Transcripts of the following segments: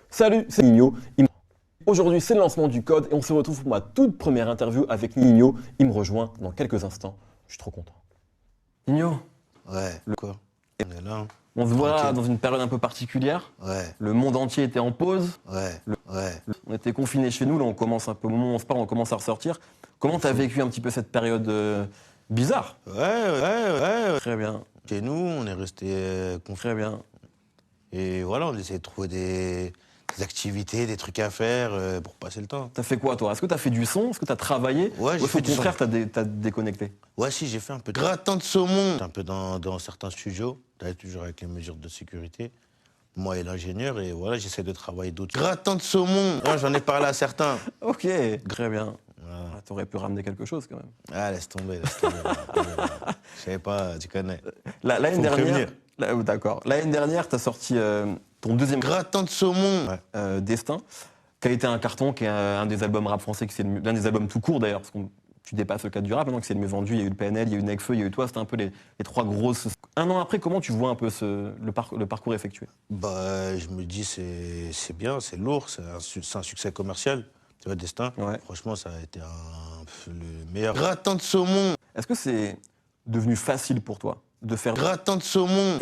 Salut, c'est Nino. Aujourd'hui, c'est le lancement du code et on se retrouve pour ma toute première interview avec Nino. Il me rejoint dans quelques instants. Je suis trop content. Nino, Ouais, quoi? On est là, hein. on se voit Tranquille. dans une période un peu particulière. Ouais, Le monde entier était en pause. ouais, ouais. On était confinés chez nous. Là, on commence un peu, au moment où on se parle, on commence à ressortir. Comment t'as vécu un petit peu cette période bizarre? Ouais. Très bien, Chez nous, on est resté confinés. très bien. Et voilà, on essaie de trouver des activités, des trucs à faire pour passer le temps. T'as fait quoi, toi? Est-ce que t'as fait du son? Est-ce que t'as travaillé? Ouais, Ou j'ai est-ce fait qu'au du son. contraire, t'as déconnecté? Ouais, si, j'ai fait un peu de gratin de saumon. Un peu dans certains studios, toujours avec les mesures de sécurité. Moi et l'ingénieur, et voilà, j'essaie de travailler d'autres. Gratin de saumon. Ouais, j'en ai parlé à certains. Ok, très bien. Voilà. Ah, t'aurais pu ramener quelque chose quand même. Ah, laisse tomber. Je savais pas, tu connais. L'année Faut me dernière, prévenir. d'accord. L'année dernière, tu as sorti ton deuxième Gratin de saumon. Ouais. Destin, qui a été un carton, qui est un des albums rap français, l'un des albums tout court d'ailleurs, parce que tu dépasses le cadre du rap, maintenant que c'est le mieux vendu. Il y a eu le PNL, il y a eu Nekfeu, il y a eu toi, c'était un peu les trois grosses. Un an après, comment tu vois un peu le parcours effectué? Bah, je me dis, c'est bien, c'est lourd, c'est un succès commercial. Tu vois, Destin, Ouais. franchement, ça a été le meilleur. Gratin de saumon. Est-ce que c'est devenu facile pour toi de faire. Gratin de saumon.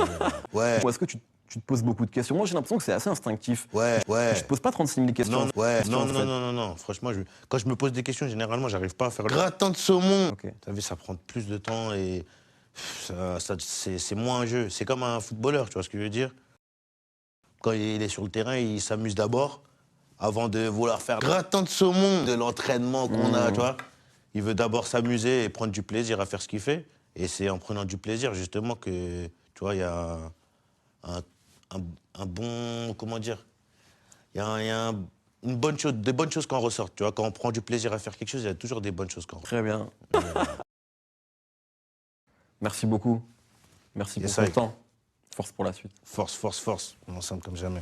Ouais, Ou est-ce que tu te poses beaucoup de questions? Moi, j'ai l'impression que c'est assez instinctif. ouais. Je te pose pas 36 000 questions. Non. Franchement, quand je me pose des questions, généralement, j'arrive pas à faire le gratin de saumon. Ok. T'as vu, ça prend plus de temps et c'est moins un jeu. C'est comme un footballeur, tu vois ce que je veux dire? Quand il est sur le terrain, il s'amuse d'abord avant de vouloir faire gratin de saumon de l'entraînement qu'on a, tu vois. Il veut d'abord s'amuser et prendre du plaisir à faire ce qu'il fait. Et c'est en prenant du plaisir, justement, que, tu vois, il y a un bon... Comment dire? Il y a une bonne chose, des bonnes choses qui en ressortent, tu vois. Quand on prend du plaisir à faire quelque chose, il y a toujours des bonnes choses qui en ressortent. Très bien. Merci beaucoup. Merci pour Yes, ton I. temps. Force pour la suite. Force. On est ensemble comme jamais.